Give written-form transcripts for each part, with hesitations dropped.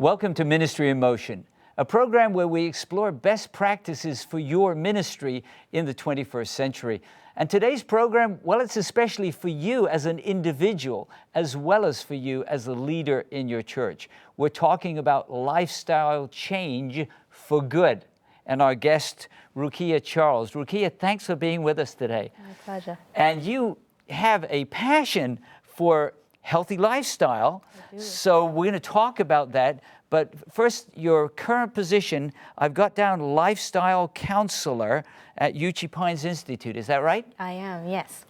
Welcome to Ministry in Motion, a program where we explore best practices for your ministry in the 21st century. And today's program, well, it's especially for you as an individual, as well as for you as a leader in your church. We're talking about lifestyle change for good. And our guest, Rukiya Charles. Rukiya, thanks for being with us today. My pleasure. And you have a passion for healthy lifestyle. So we're going to talk about that. But first, your current position, I've got down lifestyle counselor at Uchee Pines Institute. Is that right? I am, yes.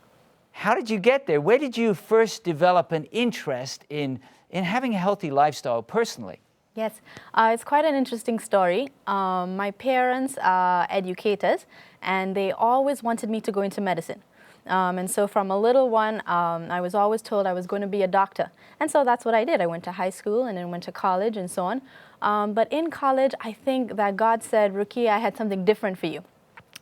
How did you get there? Where did you first develop an interest in having a healthy lifestyle personally? Yes, it's quite an interesting story. My parents are educators, and they always wanted me to go into medicine. And so from a little one, I was always told I was going to be a doctor. And so that's what I did. I went to high school and then went to college and so on. But in college, I think that God said, Rukiya, I had something different for you.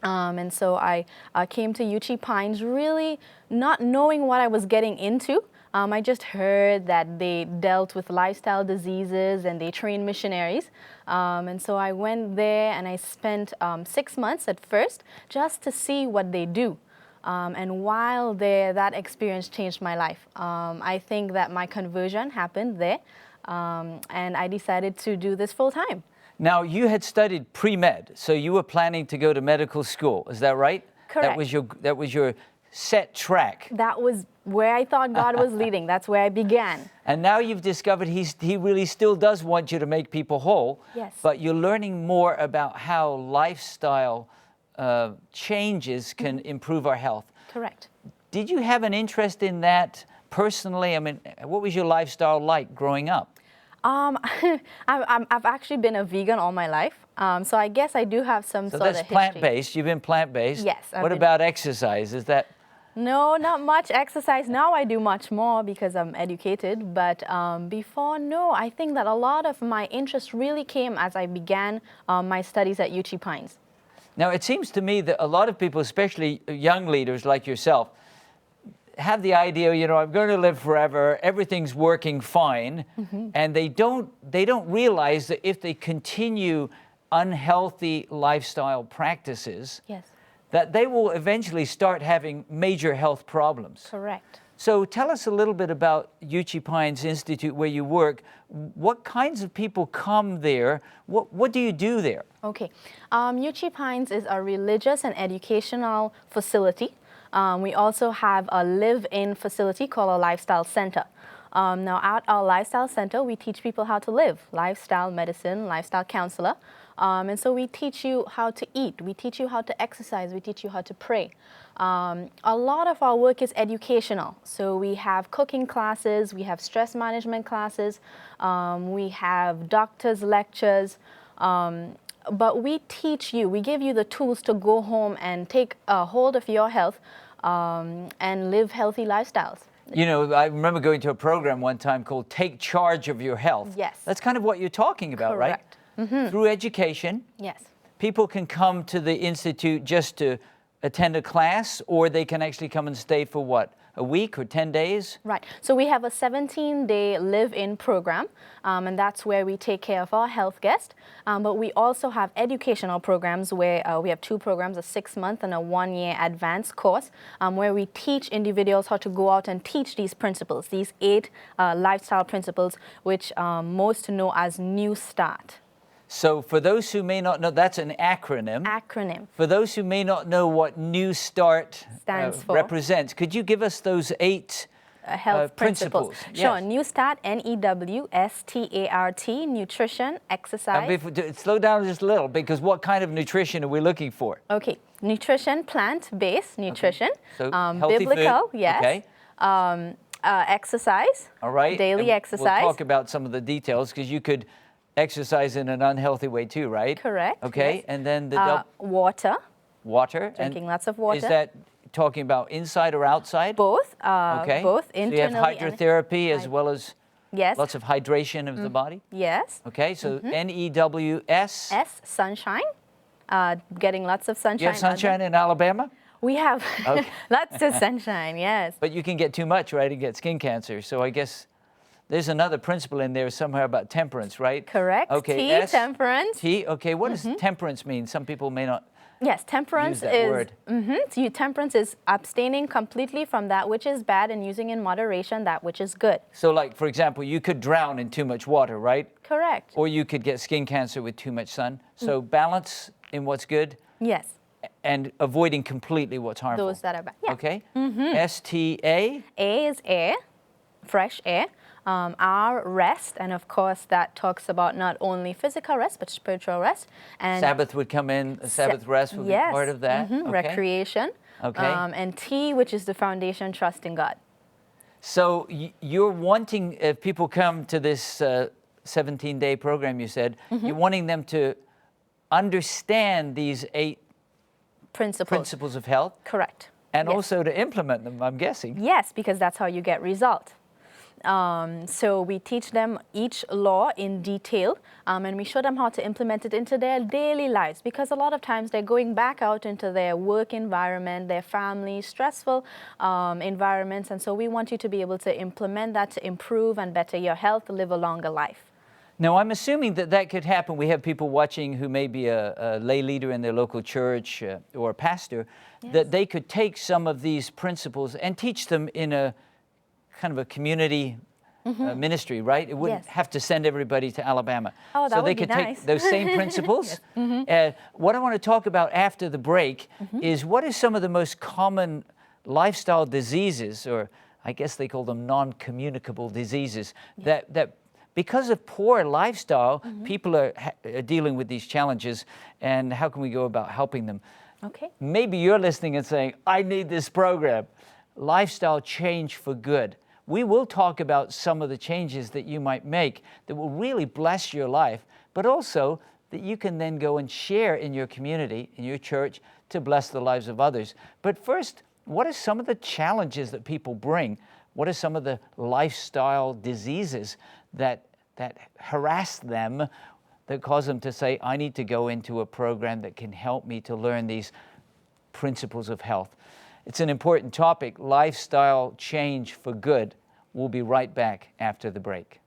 And so I came to Uchee Pines really not knowing what I was getting into. I just heard that they dealt with lifestyle diseases and they trained missionaries. And so I went there and I spent 6 months at first just to see what they do. And while there, that experience changed my life. I think that my conversion happened there, and I decided to do this full time. Now, you had studied pre-med, so you were planning to go to medical school. Is that right? Correct. That was your set track. That was where I thought God was leading. That's where I began. And now you've discovered he really still does want you to make people whole. Yes. But you're learning more about how lifestyle changes can improve our health. Correct. Did you have an interest in that personally? I mean, what was your lifestyle like growing up? I've actually been a vegan all my life, so I guess I do have some sort of history. So that's plant-based. You've been plant-based. Yes. What about exercise? Is that? No, not much exercise. Now I do much more because I'm educated, but before, no. I think that a lot of my interest really came as I began my studies at Uchee Pines. Now, it seems to me that a lot of people, especially young leaders like yourself, have the idea, I'm going to live forever, everything's working fine, and they don't realize that if they continue unhealthy lifestyle practices, Yes. that they will eventually start having major health problems. Correct. So tell us a little bit about Uchee Pines Institute, where you work. What kinds of people come there? What do you do there? Okay. Uchee Pines is a religious and educational facility. We also have a live-in facility called a lifestyle center. Now, at our lifestyle center, we teach people how to live, lifestyle medicine, lifestyle counselor. And so we teach you how to eat, we teach you how to exercise, we teach you how to pray. A lot of our work is educational. So we have cooking classes, we have stress management classes, we have doctors' lectures. But we teach you, we give you the tools to go home and take a hold of your health and live healthy lifestyles. I remember going to a program one time called Take Charge of Your Health. Yes. That's kind of what you're talking about, Correct. Right? Through education. Yes. People can come to the Institute just to attend a class, or they can actually come and stay for what? A week or 10 days? Right. So we have a 17-day live-in program, and that's where we take care of our health guests. But we also have educational programs where we have 2 programs, a 6-month and a 1-year advanced course, where we teach individuals how to go out and teach these principles, these 8 lifestyle principles, which most know as New Start. So for those who may not know, that's an acronym. Acronym. For those who may not know what New Start Stands for. represents, could you give us those 8 health principles? Sure. Yes. New Start, NEWSTART, nutrition, exercise. Slow down just a little, because what kind of nutrition are we looking for? Okay. Nutrition, plant-based nutrition. Okay. So healthy biblical, food. yes. Okay. Exercise. All right. Daily and exercise. We'll talk about some of the details, because you could exercise in an unhealthy way too, right? Correct. Okay, yes. and then the water. Water. Drinking lots of water. Is that talking about inside or outside? Both. Okay. Both internally. So you have hydrotherapy as well as yes. lots of hydration of the body? Yes. Okay, so NEWS. S, sunshine. Getting lots of sunshine. You have sunshine in Alabama? We have lots of sunshine, yes. But you can get too much, right, and get skin cancer. So I guess there's another principle in there somewhere about temperance, right? Correct. Okay, T, S, temperance. T, okay, what does temperance mean? Some people may not Yes, temperance use that word. Temperance is abstaining completely from that which is bad and using in moderation that which is good. So like, for example, you could drown in too much water, right? Correct. Or you could get skin cancer with too much sun. So balance in what's good Yes. and avoiding completely what's harmful. Those that are bad. Yeah. Okay? S-T-A? A is air, fresh air. R, rest, and of course that talks about not only physical rest but spiritual rest. And Sabbath would come in, Sabbath rest would be part of that. Okay. Recreation. Okay. And T, which is the foundation, trust in God. So you're wanting, if people come to this 17-day program, you said, you're wanting them to understand these 8 principles of health. Correct. And Yes. also to implement them, I'm guessing. Yes, because that's how you get result. So we teach them each law in detail, and we show them how to implement it into their daily lives, because a lot of times they're going back out into their work environment, their family, stressful environments, and so we want you to be able to implement that to improve and better your health, live a longer life. Now, I'm assuming that that could happen. We have people watching who may be a lay leader in their local church or a pastor, that they could take some of these principles and teach them in a kind of a community ministry, right? It wouldn't have to send everybody to Alabama. Oh, that so they would be could nice. take those same principles. What I want to talk about after the break is what is some of the most common lifestyle diseases, or I guess they call them non-communicable diseases, that because of poor lifestyle, people are dealing with these challenges, and how can we go about helping them? Okay. Maybe you're listening and saying, I need this program, Lifestyle Change for Good. We will talk about some of the changes that you might make that will really bless your life, but also that you can then go and share in your community, in your church, to bless the lives of others. But first, what are some of the challenges that people bring? What are some of the lifestyle diseases that harass them, that cause them to say, I need to go into a program that can help me to learn these principles of health? It's an important topic, lifestyle change for good. We'll be right back after the break.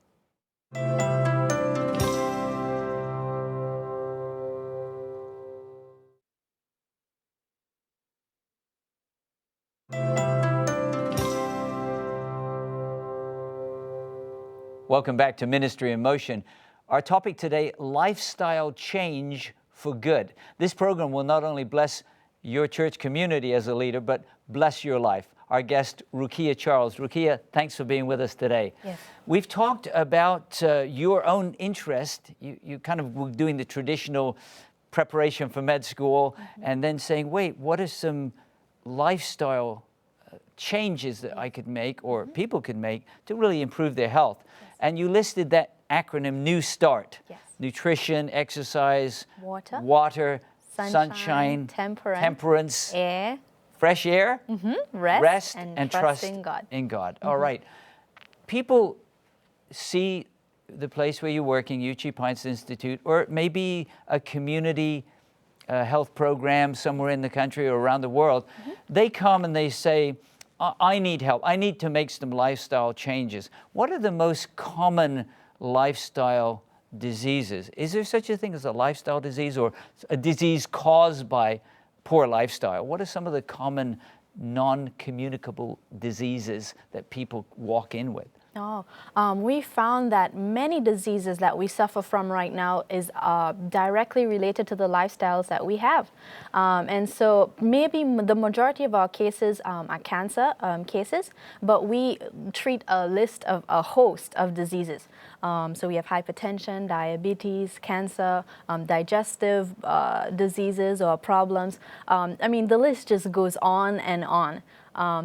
Welcome back to Ministry in Motion. Our topic today, lifestyle change for good. This program will not only bless your church community as a leader, but bless your life. Our guest, Rukiya Charles. Rukiya, thanks for being with us today. Yes. We've talked about your own interest. You kind of were doing the traditional preparation for med school and then saying, wait, what are some lifestyle changes that I could make or people could make to really improve their health? And you listed that acronym, New Start. Yes. Nutrition, exercise, Water, sunshine, temperance, air, fresh air, rest and trust in God. All right. People see the place where you're working, Uchee Pints Institute, or maybe a community health program somewhere in the country or around the world. They come and they say, I need help. I need to make some lifestyle changes. What are the most common lifestyle diseases? Is there such a thing as a lifestyle disease or a disease caused by poor lifestyle? What are some of the common non-communicable diseases that people walk in with? We found that many diseases that we suffer from right now is directly related to the lifestyles that we have. And so maybe the majority of our cases are cancer cases, but we treat a host of diseases. So we have hypertension, diabetes, cancer, digestive diseases or problems. I mean, the list just goes on and on.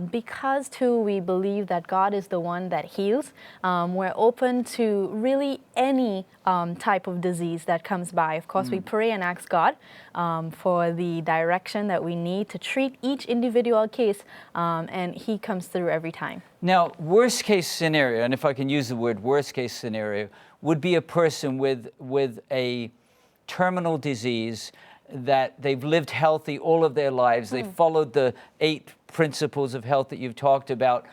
Because too we believe that God is the one that heals, we're open to really any type of disease that comes by. Of course, we pray and ask God for the direction that we need to treat each individual case, and He comes through every time. Now, worst case scenario, and if I can use the word worst case scenario, would be a person with a terminal disease that they've lived healthy all of their lives. They've followed the 8 principles of health that you've talked about,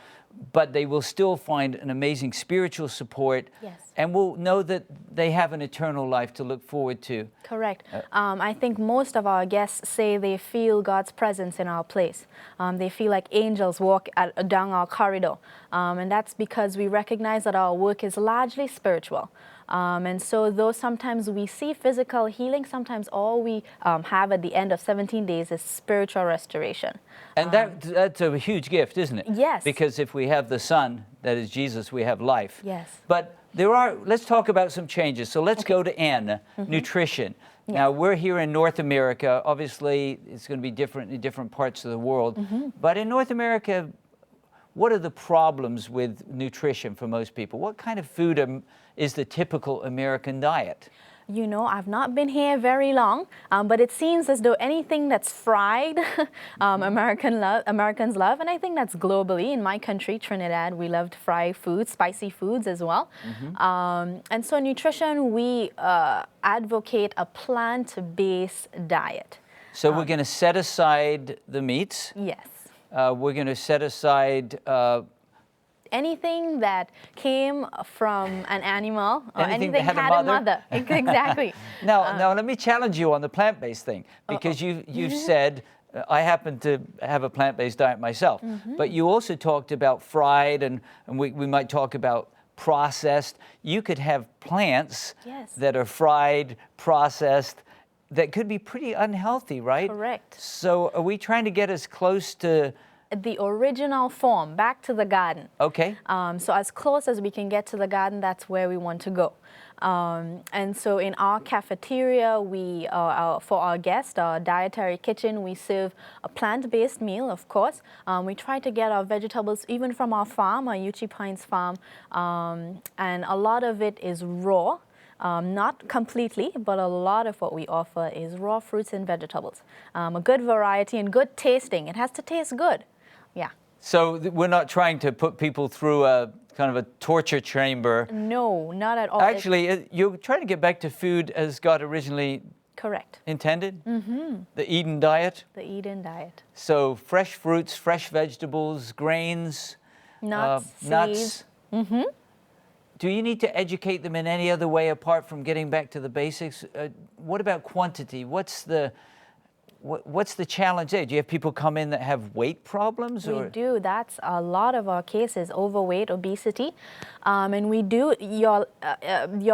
but they will still find an amazing spiritual support. Yes. And will know that they have an eternal life to look forward to. Correct. I think most of our guests say they feel God's presence in our place. They feel like angels walk down our corridor. And that's because we recognize that our work is largely spiritual. And so though sometimes we see physical healing, sometimes all we have at the end of 17 days is spiritual restoration. And that's a huge gift, isn't it? Yes. Because if we have the Son, that is Jesus, we have life. Yes. But let's talk about some changes. So let's go to N, nutrition. Yeah. Now, we're here in North America. Obviously, it's going to be different in different parts of the world. But in North America, what are the problems with nutrition for most people? What kind of food is the typical American diet? You know, I've not been here very long, but it seems as though anything that's fried, Americans love, and I think that's globally. In my country, Trinidad, we loved fried foods, spicy foods as well. And so nutrition, we advocate a plant-based diet. So we're going to set aside the meats. Yes. We're going to set aside anything that came from an animal or anything that had a mother. Exactly. Now, let me challenge you on the plant-based thing, because you've said, I happen to have a plant-based diet myself, but you also talked about fried, and we might talk about processed. You could have plants that are fried, processed, that could be pretty unhealthy, right? Correct. So are we trying to get as close to the original form, back to the garden? Okay. So as close as we can get to the garden, that's where we want to go. And so in our cafeteria, we for our guests, our dietary kitchen, we serve a plant-based meal, of course. We try to get our vegetables even from our farm, our Uchi Pines farm, and a lot of it is raw. Not completely, but a lot of what we offer is raw fruits and vegetables. A good variety and good tasting. It has to taste good. Yeah. So we're not trying to put people through a kind of a torture chamber. No, not at all. Actually, you're trying to get back to food as God originally intended? The Eden diet? The Eden diet. So fresh fruits, fresh vegetables, grains, nuts. Nuts. Do you need to educate them in any other way apart from getting back to the basics? What about quantity? What's the challenge there? Do you have people come in that have weight problems? We do. That's a lot of our cases, overweight, obesity. And we do your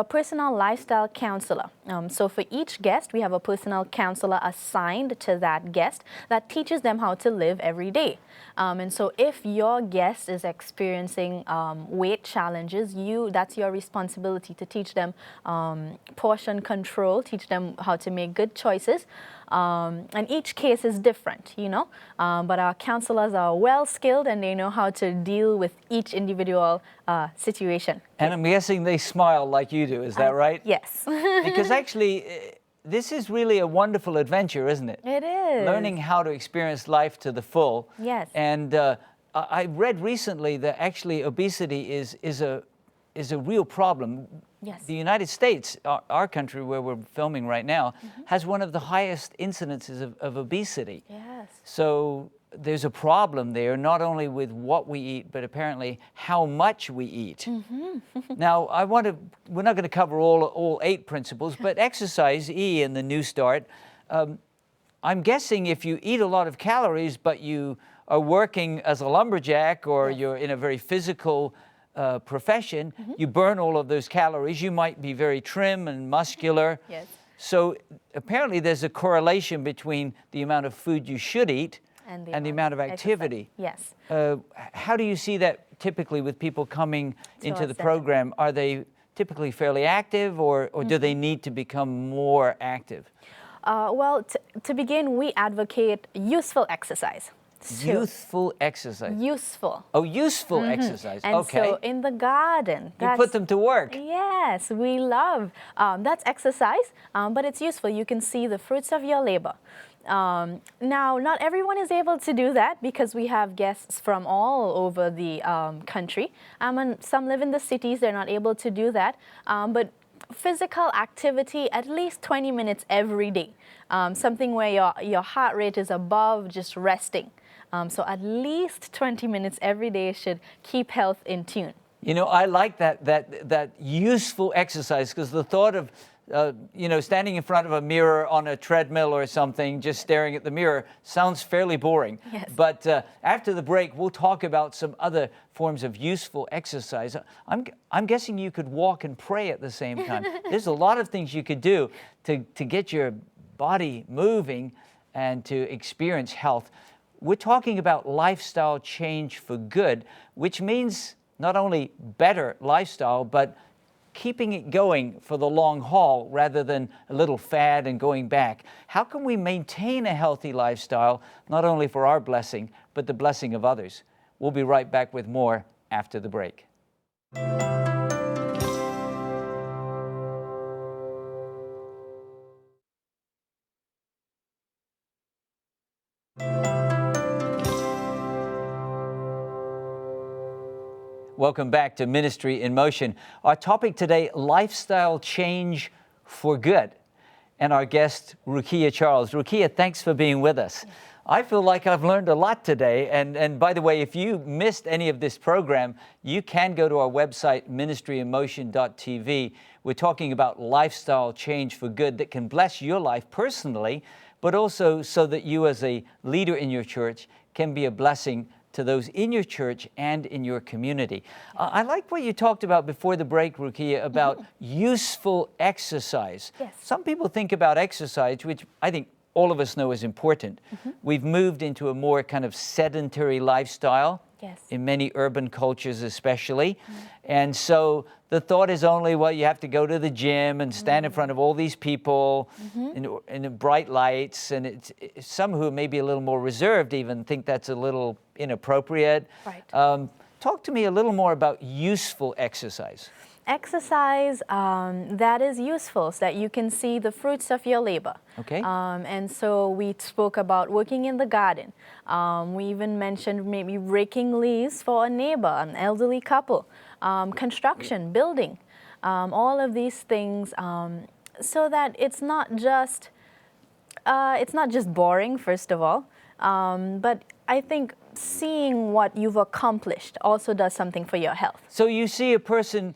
personal lifestyle counselor. So for each guest, we have a personal counselor assigned to that guest that teaches them how to live every day. And so if your guest is experiencing weight challenges, that's your responsibility to teach them portion control, teach them how to make good choices. And each case is different, you know, but our counselors are well skilled and they know how to deal with each individual situation. And I'm guessing they smile like you do, is that right? Yes. Because actually, this is really a wonderful adventure, isn't it? It is. Learning how to experience life to the full. Yes. And I read recently that actually obesity is a real problem. Yes. The United States, our country where we're filming right now, has one of the highest incidences of obesity. Yes. So there's a problem there, not only with what we eat, but apparently how much we eat. Now, we're not going to cover all 8 principles, but exercise, E in the New Start, I'm guessing if you eat a lot of calories, but you are working as a lumberjack or you're in a very physical profession, you burn all of those calories. You might be very trim and muscular. Yes. So apparently there's a correlation between the amount of food you should eat and the amount of activity. Yes. How do you see that typically with people coming into the program? Are they typically fairly active or do they need to become more active? Well, to begin, we advocate useful exercise. Youthful exercise. Useful. Oh, useful exercise. And okay. so in the garden, you put them to work. Yes, we love. That's exercise, but it's useful. You can see the fruits of your labor. Now, not everyone is able to do that because we have guests from all over the country. And some live in the cities. They're not able to do that. But physical activity, at least 20 minutes every day. Something where your heart rate is above just resting. So at least 20 minutes every day should keep health in tune. You know, I like that useful exercise, because the thought of standing in front of a mirror on a treadmill or something, just staring at the mirror, sounds fairly boring. Yes. But after the break, we'll talk about some other forms of useful exercise. I'm guessing you could walk and pray at the same time. There's a lot of things you could do to get your body moving and to experience health. We're talking about lifestyle change for good, which means not only better lifestyle, but keeping it going for the long haul rather than a little fad and going back. How can we maintain a healthy lifestyle, not only for our blessing, but the blessing of others? We'll be right back with more after the break. Welcome back to Ministry in Motion. Our topic today, lifestyle change for good. And our guest, Rukiya Charles. Rukiya, thanks for being with us. Yes. I feel like I've learned a lot today. And by the way, if you missed any of this program, you can go to our website, ministryinmotion.tv. We're talking about lifestyle change for good that can bless your life personally, but also so that you as a leader in your church can be a blessing to those in your church and in your community. I like what you talked about before the break, Rukiya, about useful exercise. Yes. Some people think about exercise, which I think all of us know is important. We've moved into a more kind of sedentary lifestyle. Yes. In many urban cultures especially. And so the thought is only, well, you have to go to the gym and stand in front of all these people in bright lights. And it's some who may be a little more reserved even think that's a little inappropriate. Right. Talk to me a little more about useful exercise. Exercise that is useful, so that you can see the fruits of your labor. Okay. And so we spoke about working in the garden. We even mentioned maybe raking leaves for a neighbor, an elderly couple, construction, building, all of these things, so that it's not just boring, first of all, but I think seeing what you've accomplished also does something for your health. So you see a person,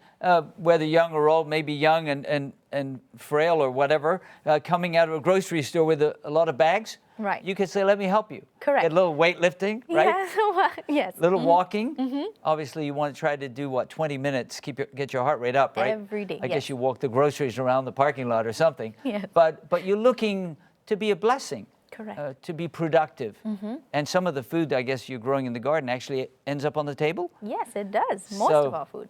whether young or old, maybe young and frail or whatever, coming out of a grocery store with a lot of bags. Right. You could say, let me help you. Correct. Get a little weightlifting, right? Yes. Yes. Little walking. Obviously, you want to try to do, 20 minutes, get your heart rate up, right? Every day, I guess you walk the groceries around the parking lot or something. Yes. But you're looking to be a blessing. Correct. To be productive. And some of the food, I guess, you're growing in the garden actually ends up on the table? Yes, it does. Most of our food.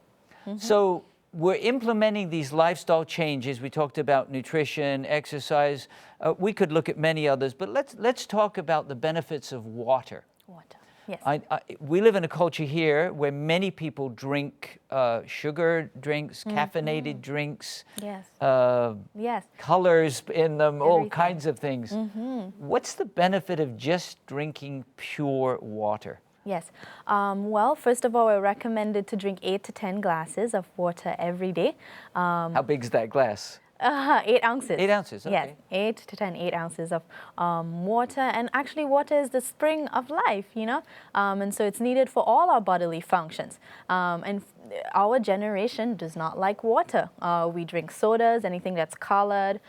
So we're implementing these lifestyle changes. We talked about nutrition, exercise. We could look at many others, but let's talk about the benefits of water. Water. Yes. We live in a culture here where many people drink sugar drinks, caffeinated drinks, Yes. Yes. Colors in them, all Everything. kinds of things. What's the benefit of just drinking pure water? Yes. Well, first of all, we're recommended to drink 8 to 10 glasses of water every day. How big is that glass? 8 ounces. 8 ounces, okay. Yes, 8 to 10, 8 ounces of water. And actually, water is the spring of life, and so it's needed for all our bodily functions. And our generation does not like water. We drink sodas, anything that's colored,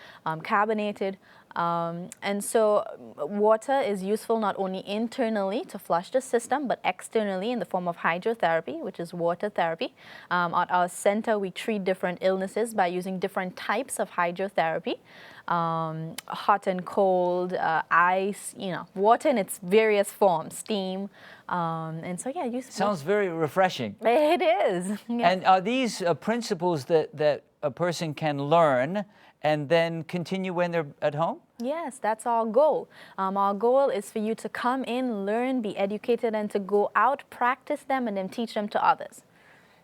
carbonated. And so water is useful not only internally to flush the system, but externally in the form of hydrotherapy, which is water therapy. At our center, we treat different illnesses by using different types of hydrotherapy, hot and cold, ice, water in its various forms, steam. And so, yeah, sounds very refreshing. It is. Yes. And are these principles that a person can learn and then continue when they're at home? Yes, that's our goal. Our goal is for you to come in, learn, be educated, and to go out, practice them, and then teach them to others.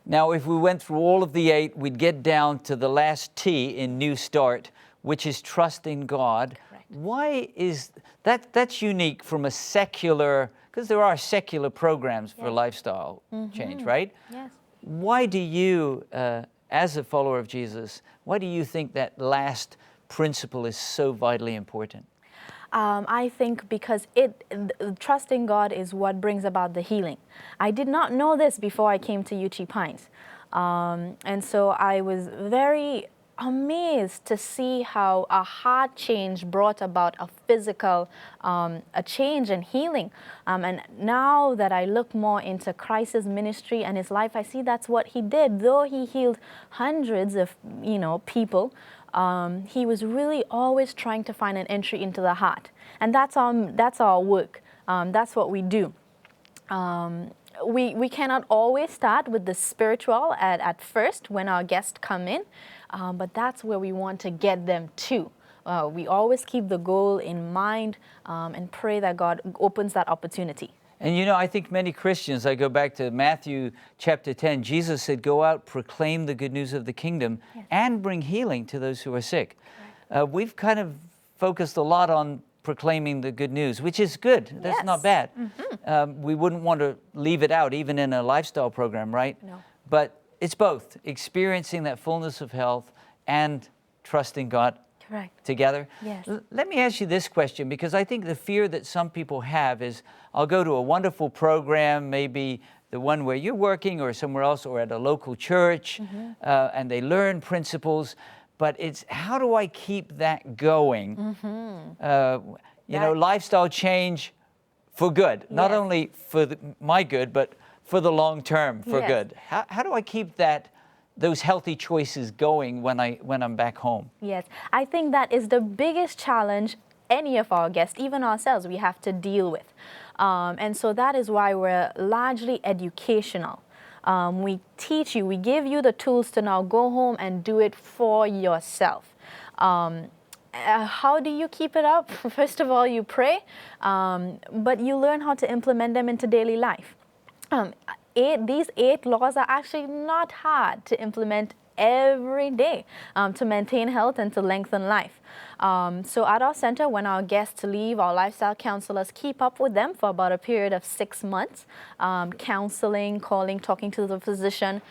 Now, if we went through all of the 8, we'd get down to the last T in New Start, which is trust in God. Correct. Why is that's unique from a secular, because there are secular programs for lifestyle change, right? Yes. Why do you as a follower of Jesus, why do you think that last principle is so vitally important? I think because trusting God is what brings about the healing. I did not know this before I came to UT Pines. And so I was very amazed to see how a heart change brought about a physical a change and healing. And now that I look more into Christ's ministry and his life, I see that's what he did. Though he healed hundreds of people, he was really always trying to find an entry into the heart. And that's our work. That's what we do. We cannot always start with the spiritual at first when our guests come in, but that's where we want to get them to. We always keep the goal in mind and pray that God opens that opportunity. And I think many Christians, I go back to Matthew chapter 10, Jesus said, go out, proclaim the good news of the kingdom, yes, and bring healing to those who are sick. We've kind of focused a lot on proclaiming the good news, which is good. That's yes, not bad. Mm-hmm. We wouldn't want to leave it out, even in a lifestyle program, right? No. But it's both, experiencing that fullness of health and trusting God. Correct. Together. Yes. Let me ask you this question, because I think the fear that some people have is, I'll go to a wonderful program, maybe the one where you're working or somewhere else or at a local church, mm-hmm, and they learn principles, but it's how do I keep that going? Mm-hmm. Lifestyle change for good, not yes, only for my good, but for the long term, for yes, good. How do I keep those healthy choices going when I'm back home? Yes, I think that is the biggest challenge any of our guests, even ourselves, we have to deal with. And so that is why we're largely educational. We teach you, we give you the tools to now go home and do it for yourself. How do you keep it up? First of all, you pray, but you learn how to implement them into daily life. These 8 laws are actually not hard to implement every day to maintain health and to lengthen life. So at our center, when our guests leave, our lifestyle counselors keep up with them for about a period of 6 months, counseling, calling, talking to the physician,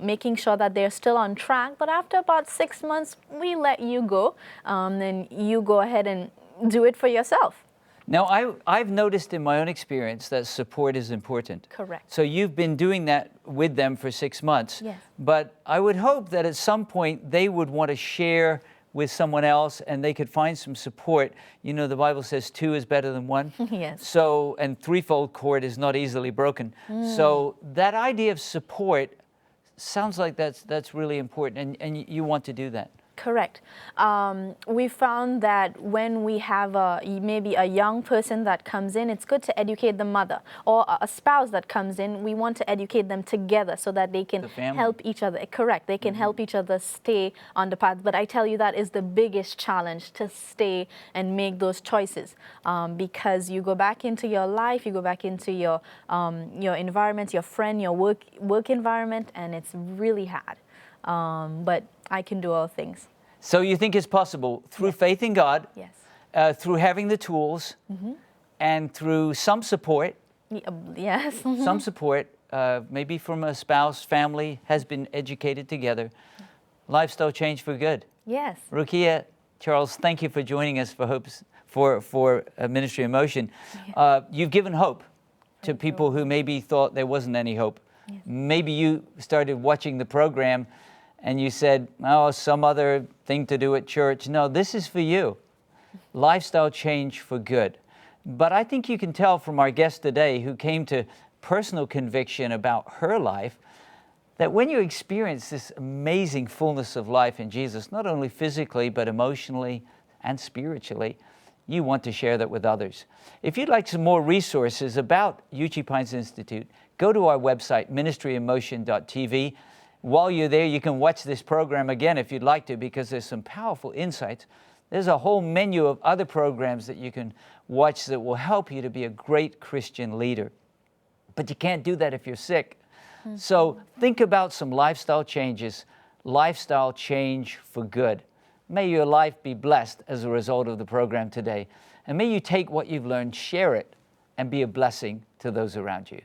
making sure that they're still on track. But after about 6 months, we let you go, and you go ahead and do it for yourself. Now, I've noticed in my own experience that support is important. Correct. So you've been doing that with them for 6 months. Yes. But I would hope that at some point they would want to share with someone else and they could find some support. The Bible says 2 is better than 1. Yes. So, and threefold cord is not easily broken. So that idea of support sounds like that's really important, and you want to do that. Correct. We found that when we have maybe a young person that comes in, it's good to educate the mother, or a spouse that comes in. We want to educate them together so that they can help each other. Correct. They can help each other stay on the path. But I tell you, that is the biggest challenge, to stay and make those choices, because you go back into your life, you go back into your environment, your friend, your work environment, and it's really hard. But I can do all things. So you think it's possible through yes, faith in God, yes, through having the tools, mm-hmm, and through some support, yes, some support, maybe from a spouse, family, has been educated together, lifestyle change for good. Yes. Rukiya, Charles, thank you for joining us for Ministry in Motion. Yes. You've given hope to people who maybe thought there wasn't any hope. Yes. Maybe you started watching the program and you said, oh, some other thing to do at church. No, this is for you. Lifestyle change for good. But I think you can tell from our guest today, who came to personal conviction about her life, that when you experience this amazing fullness of life in Jesus, not only physically, but emotionally and spiritually, you want to share that with others. If you'd like some more resources about UT Pines Institute, go to our website, ministryinmotion.tv. While you're there, you can watch this program again if you'd like to, because there's some powerful insights. There's a whole menu of other programs that you can watch that will help you to be a great Christian leader. But you can't do that if you're sick. Mm-hmm. So think about some lifestyle changes, lifestyle change for good. May your life be blessed as a result of the program today. And may you take what you've learned, share it, and be a blessing to those around you.